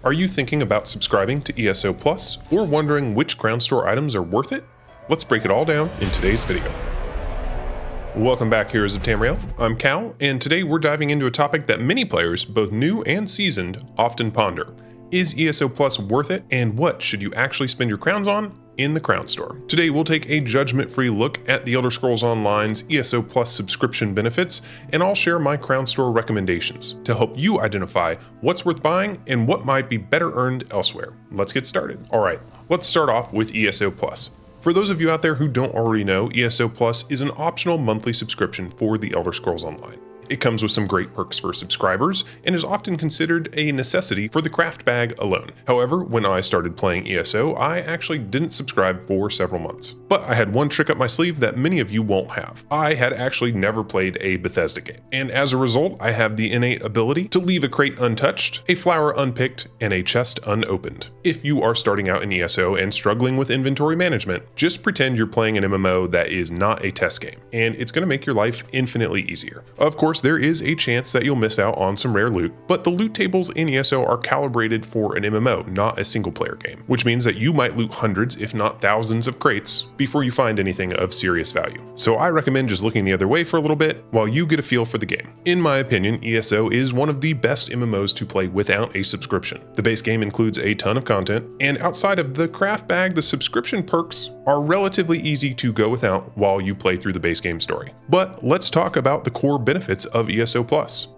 Are you thinking about subscribing to ESO Plus or wondering which Crown Store items are worth it? Let's break it all down in today's video. Welcome back, Heroes of Tamriel. I'm Cal, and today we're diving into a topic that many players, both new and seasoned, often ponder. Is ESO Plus worth it, and what should you actually spend your crowns on in the Crown Store? Today we'll take a judgment-free look at the Elder Scrolls Online's ESO Plus subscription benefits, and I'll share my Crown Store recommendations to help you identify what's worth buying and what might be better earned elsewhere. Let's get started. Alright, let's start off with ESO Plus. For those of you out there who don't already know, ESO Plus is an optional monthly subscription for the Elder Scrolls Online. It comes with some great perks for subscribers and is often considered a necessity for the craft bag alone. However, when I started playing ESO, I actually didn't subscribe for several months. But I had one trick up my sleeve that many of you won't have. I had actually never played a Bethesda game, and as a result, I have the innate ability to leave a crate untouched, a flower unpicked, and a chest unopened. If you are starting out in ESO and struggling with inventory management, just pretend you're playing an MMO that is not a test game, and it's going to make your life infinitely easier. Of course, there is a chance that you'll miss out on some rare loot, but the loot tables in ESO are calibrated for an MMO, not a single player game, which means that you might loot hundreds, if not thousands of crates before you find anything of serious value. So I recommend just looking the other way for a little bit while you get a feel for the game. In my opinion, ESO is one of the best MMOs to play without a subscription. The base game includes a ton of content, and outside of the craft bag, the subscription perks are relatively easy to go without while you play through the base game story. But let's talk about the core benefits of ESO Plus.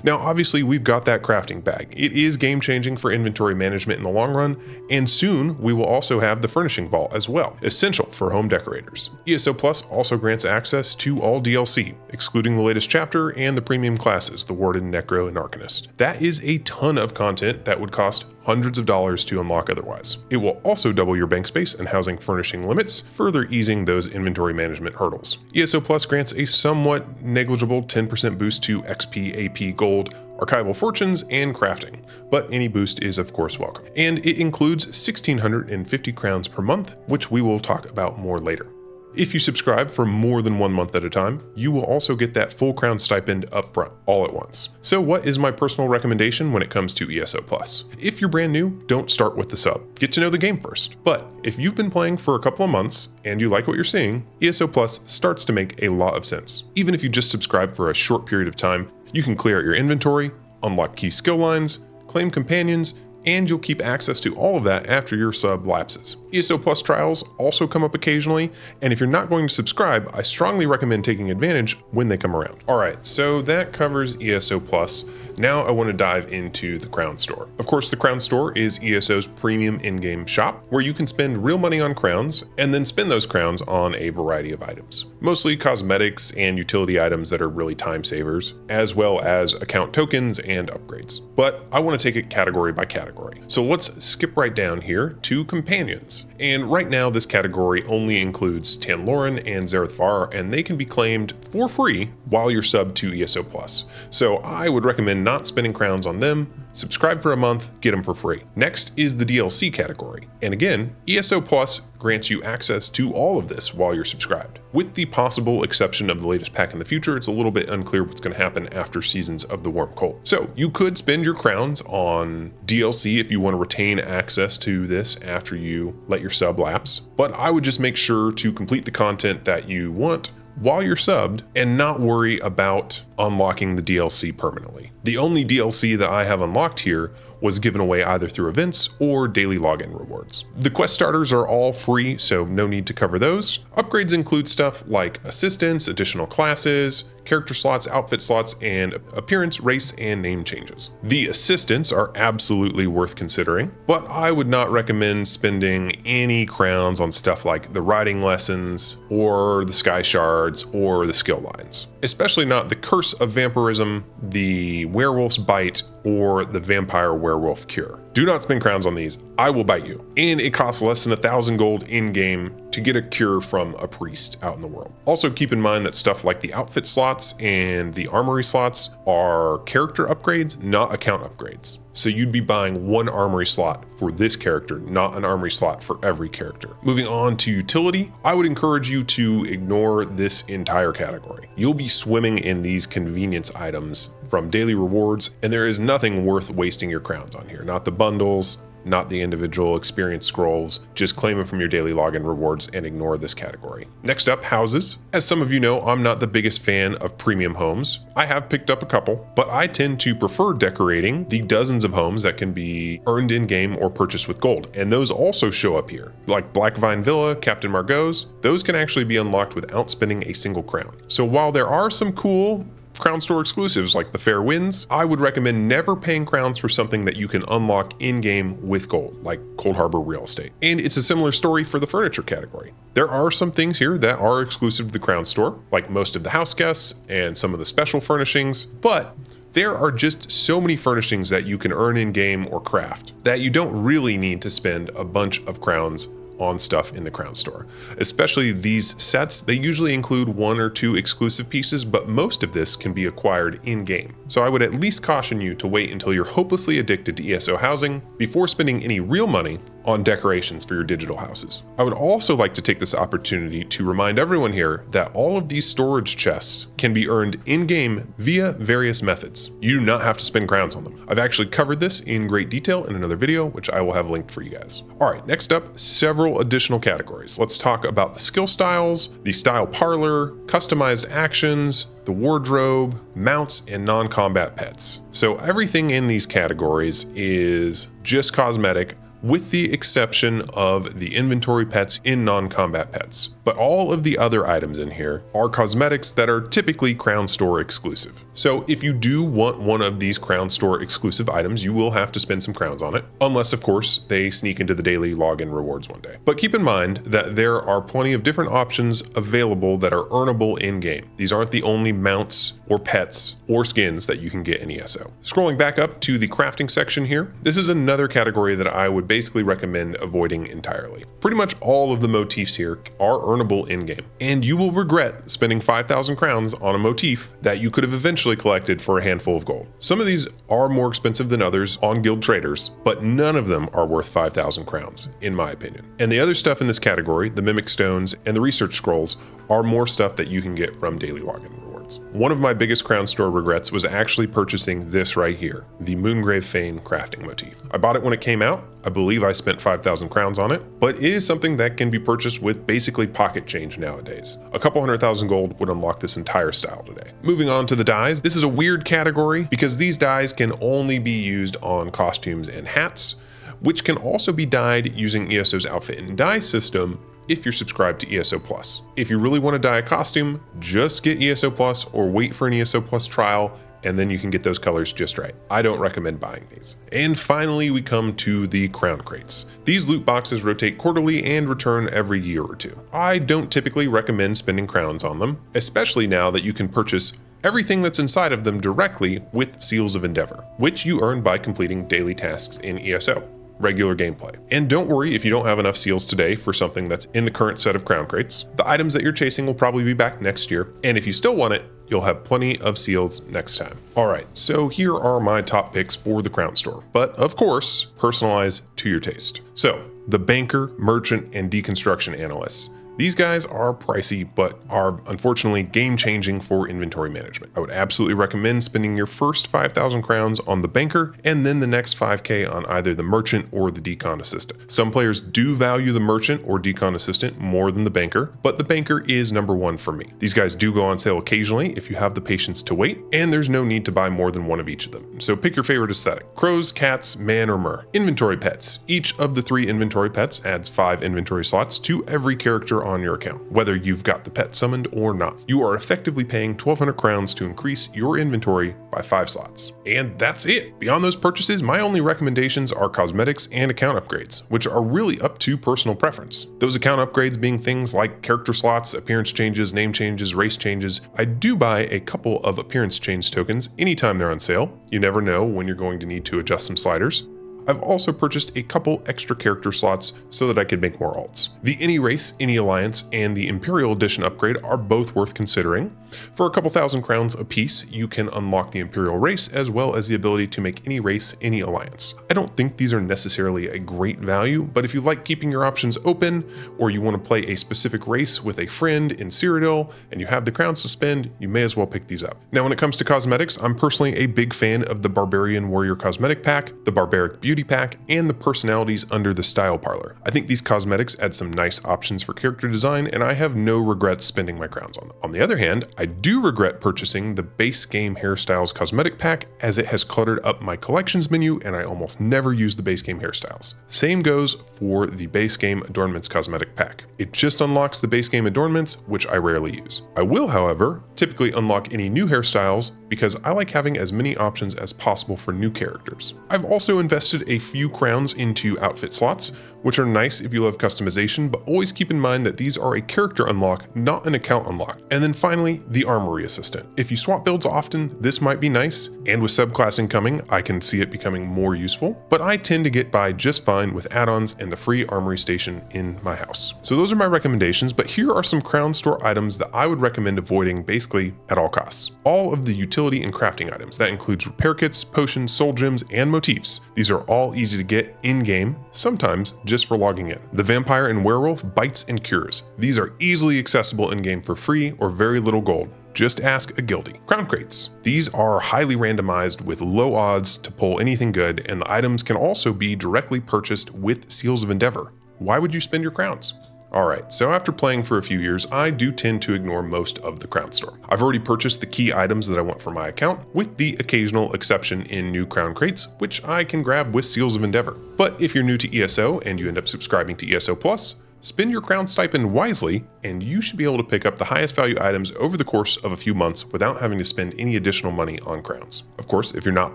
Now, obviously, we've got that crafting bag. It is game-changing for inventory management in the long run, and soon we will also have the furnishing vault as well, essential for home decorators. ESO Plus also grants access to all DLC, excluding the latest chapter and the premium classes, the Warden, Necro, and Arcanist. That is a ton of content that would cost hundreds of dollars to unlock otherwise. It will also double your bank space and housing furnishing limits, further easing those inventory management hurdles. ESO Plus grants a somewhat negligible 10% boost to XP, AP, Gold, archival fortunes, and crafting, but any boost is of course welcome. And it includes 1,650 crowns per month, which we will talk about more later. If you subscribe for more than 1 month at a time, you will also get that full crown stipend up front, all at once. So what is my personal recommendation when it comes to ESO Plus? If you're brand new, don't start with the sub. Get to know the game first. But if you've been playing for a couple of months and you like what you're seeing, ESO Plus starts to make a lot of sense. Even if you just subscribe for a short period of time, you can clear out your inventory, unlock key skill lines, claim companions, and you'll keep access to all of that after your sub lapses. ESO Plus trials also come up occasionally, and if you're not going to subscribe, I strongly recommend taking advantage when they come around. Alright, so that covers ESO Plus. Now I want to dive into the Crown Store. Of course, the Crown Store is ESO's premium in-game shop, where you can spend real money on crowns, and then spend those crowns on a variety of items. Mostly cosmetics and utility items that are really time savers, as well as account tokens and upgrades. But I want to take it category by category. So let's skip right down here to companions. And right now this category only includes Tanloran and Zareth Var, and they can be claimed for free while you're subbed to ESO Plus. So I would recommend not spending crowns on them. Subscribe for a month, get them for free. Next is the DLC category. And again, ESO Plus grants you access to all of this while you're subscribed. With the possible exception of the latest pack in the future, it's a little bit unclear what's going to happen after Seasons of the Warm Cold. So you could spend your crowns on DLC if you want to retain access to this after you let your sub lapse, but I would just make sure to complete the content that you want while you're subbed and not worry about unlocking the DLC permanently. The only DLC that I have unlocked here was given away either through events or daily login rewards. The quest starters are all free, so no need to cover those. Upgrades include stuff like assistants, additional classes, character slots, outfit slots, and appearance, race, and name changes. The assistants are absolutely worth considering, but I would not recommend spending any crowns on stuff like the riding lessons, or the sky shards, or the skill lines. Especially not the Curse of Vampirism, the Werewolf's Bite, or the Vampire Werewolf Cure. Do not spend crowns on these, I will bite you. And it costs less than 1,000 gold in-game to get a cure from a priest out in the world. Also keep in mind that stuff like the outfit slot slots and the armory slots are character upgrades, not account upgrades. So you'd be buying one armory slot for this character, not an armory slot for every character. Moving on to utility, I would encourage you to ignore this entire category. You'll be swimming in these convenience items from daily rewards, and there is nothing worth wasting your crowns on here. Not the bundles, not the individual experience scrolls. Just claim them from your daily login rewards and ignore this category. Next up, houses. As some of you know, I'm not the biggest fan of premium homes. I have picked up a couple, but I tend to prefer decorating the dozens of homes that can be earned in-game or purchased with gold. And those also show up here. Like Black Vine Villa, Captain Margot's, those can actually be unlocked without spending a single crown. So while there are some cool Crown Store exclusives like the Fair Winds, I would recommend never paying crowns for something that you can unlock in-game with gold, like Cold Harbor Real Estate. And it's a similar story for the furniture category. There are some things here that are exclusive to the Crown Store, like most of the house guests and some of the special furnishings, but there are just so many furnishings that you can earn in-game or craft that you don't really need to spend a bunch of crowns on stuff in the Crown Store. Especially these sets, they usually include 1 or 2 exclusive pieces, but most of this can be acquired in-game. So I would at least caution you to wait until you're hopelessly addicted to ESO housing before spending any real money on decorations for your digital houses. I would also like to take this opportunity to remind everyone here that all of these storage chests can be earned in-game via various methods. You do not have to spend crowns on them. I've actually covered this in great detail in another video, which I will have linked for you guys. All right, next up, several additional categories. Let's talk about the skill styles, the style parlor, customized actions, the wardrobe, mounts, and non-combat pets. So everything in these categories is just cosmetic, with the exception of the inventory pets in non-combat pets. But all of the other items in here are cosmetics that are typically Crown Store exclusive. So if you do want one of these Crown Store exclusive items, you will have to spend some crowns on it, unless of course they sneak into the daily login rewards one day. But keep in mind that there are plenty of different options available that are earnable in-game. These aren't the only mounts or pets or skins that you can get in ESO. Scrolling back up to the crafting section here, this is another category that I would basically recommend avoiding entirely. Pretty much all of the motifs here are earnable in-game, and you will regret spending 5,000 crowns on a motif that you could have eventually collected for a handful of gold. Some of these are more expensive than others on guild traders, but none of them are worth 5,000 crowns, in my opinion. And the other stuff in this category, the Mimic Stones and the Research Scrolls, are more stuff that you can get from daily login rewards. One of my biggest Crown Store regrets was actually purchasing this right here, the Moongrave Fane crafting motif. I bought it when it came out. I believe I spent 5,000 crowns on it, but it is something that can be purchased with basically pocket change nowadays. A couple 100,000 gold would unlock this entire style today. Moving on to the dyes, this is a weird category because these dyes can only be used on costumes and hats, which can also be dyed using ESO's outfit and dye system if you're subscribed to ESO Plus. If you really want to dye a costume, just get ESO Plus or wait for an ESO Plus trial, and then you can get those colors just right. I don't recommend buying these. And finally, we come to the crown crates. These loot boxes rotate quarterly and return every year or two. I don't typically recommend spending crowns on them, especially now that you can purchase everything that's inside of them directly with Seals of Endeavor, which you earn by completing daily tasks in ESO. Regular gameplay. And don't worry if you don't have enough seals today for something that's in the current set of crown crates. The items that you're chasing will probably be back next year, and if you still want it, you'll have plenty of seals next time. All right, so here are my top picks for the Crown Store, but of course, personalize to your taste. So, the banker, merchant, and deconstruction analysts. These guys are pricey, but are unfortunately game-changing for inventory management. I would absolutely recommend spending your first 5,000 crowns on the banker and then the next 5k on either the merchant or the decon assistant. Some players do value the merchant or decon assistant more than the banker, but the banker is number one for me. These guys do go on sale occasionally if you have the patience to wait, and there's no need to buy more than one of each of them. So pick your favorite aesthetic: crows, cats, man, or mer. Inventory pets. Each of the 3 inventory pets adds 5 inventory slots to every character on your account, whether you've got the pet summoned or not. You are effectively paying 1,200 crowns to increase your inventory by 5 slots. And that's it. Beyond those purchases, my only recommendations are cosmetics and account upgrades, which are really up to personal preference. Those account upgrades being things like character slots, appearance changes, name changes, race changes. I do buy a couple of appearance change tokens anytime they're on sale. You never know when you're going to need to adjust some sliders. I've also purchased a couple extra character slots so that I could make more alts. The Any Race, Any Alliance, and the Imperial Edition upgrade are both worth considering. For a couple thousand crowns apiece, you can unlock the Imperial Race as well as the ability to make any race, any alliance. I don't think these are necessarily a great value, but if you like keeping your options open, or you want to play a specific race with a friend in Cyrodiil and you have the crowns to spend, you may as well pick these up. Now when it comes to cosmetics, I'm personally a big fan of the Barbarian Warrior Cosmetic Pack, the Barbaric Beauty Pack, and the personalities under the Style Parlor. I think these cosmetics add some nice options for character design, and I have no regrets spending my crowns on them. On the other hand, I do regret purchasing the base game hairstyles cosmetic pack, as it has cluttered up my collections menu and I almost never use the base game hairstyles. Same goes for the base game adornments cosmetic pack. It just unlocks the base game adornments, which I rarely use. I will, however, typically unlock any new hairstyles because I like having as many options as possible for new characters. I've also invested a few crowns into outfit slots, which are nice if you love customization, but always keep in mind that these are a character unlock, not an account unlock. And then finally, the Armory Assistant. If you swap builds often, this might be nice, and with subclassing coming, I can see it becoming more useful, but I tend to get by just fine with add-ons and the free Armory Station in my house. So those are my recommendations, but here are some Crown Store items that I would recommend avoiding basically at all costs. All of the utility and crafting items. That includes repair kits, potions, soul gems, and motifs. These are all easy to get in-game, sometimes just for logging in. The Vampire and Werewolf Bites and Cures. These are easily accessible in-game for free or very little gold. Just ask a guildie. Crown Crates. These are highly randomized with low odds to pull anything good, and the items can also be directly purchased with Seals of Endeavor. Why would you spend your crowns? Alright, so after playing for a few years, I do tend to ignore most of the Crown Store. I've already purchased the key items that I want for my account, with the occasional exception in new Crown Crates, which I can grab with Seals of Endeavor. But if you're new to ESO and you end up subscribing to ESO Plus, spend your crown stipend wisely, and you should be able to pick up the highest value items over the course of a few months without having to spend any additional money on crowns. Of course, if you're not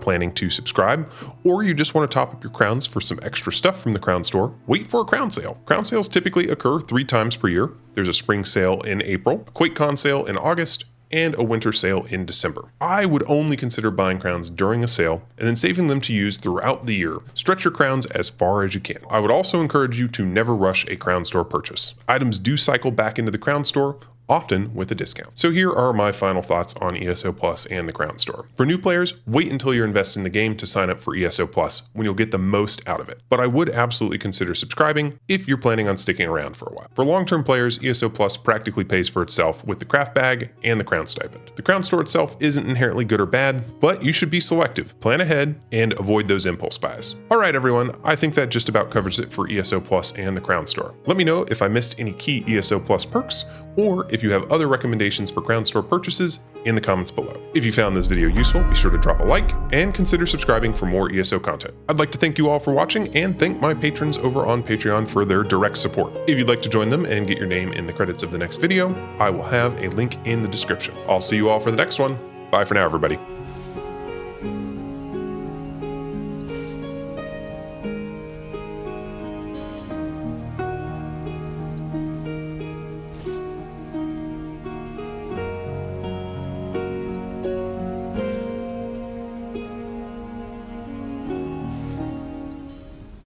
planning to subscribe, or you just want to top up your crowns for some extra stuff from the Crown Store, wait for a crown sale. Crown sales typically occur 3 times per year. There's a spring sale in April, a QuakeCon sale in August, and a winter sale in December. I would only consider buying crowns during a sale and then saving them to use throughout the year. Stretch your crowns as far as you can. I would also encourage you to never rush a Crown Store purchase. Items do cycle back into the Crown Store, often with a discount. So here are my final thoughts on ESO Plus and the Crown Store. For new players, wait until you're invested in the game to sign up for ESO Plus, when you'll get the most out of it. But I would absolutely consider subscribing if you're planning on sticking around for a while. For long-term players, ESO Plus practically pays for itself with the craft bag and the crown stipend. The Crown Store itself isn't inherently good or bad, but you should be selective, plan ahead, and avoid those impulse buys. Alright everyone, I think that just about covers it for ESO Plus and the Crown Store. Let me know if I missed any key ESO Plus perks, or if you have other recommendations for Crown Store purchases in the comments below. If you found this video useful, be sure to drop a like and consider subscribing for more ESO content. I'd like to thank you all for watching and thank my patrons over on Patreon for their direct support. If you'd like to join them and get your name in the credits of the next video, I will have a link in the description. I'll see you all for the next one. Bye for now, everybody.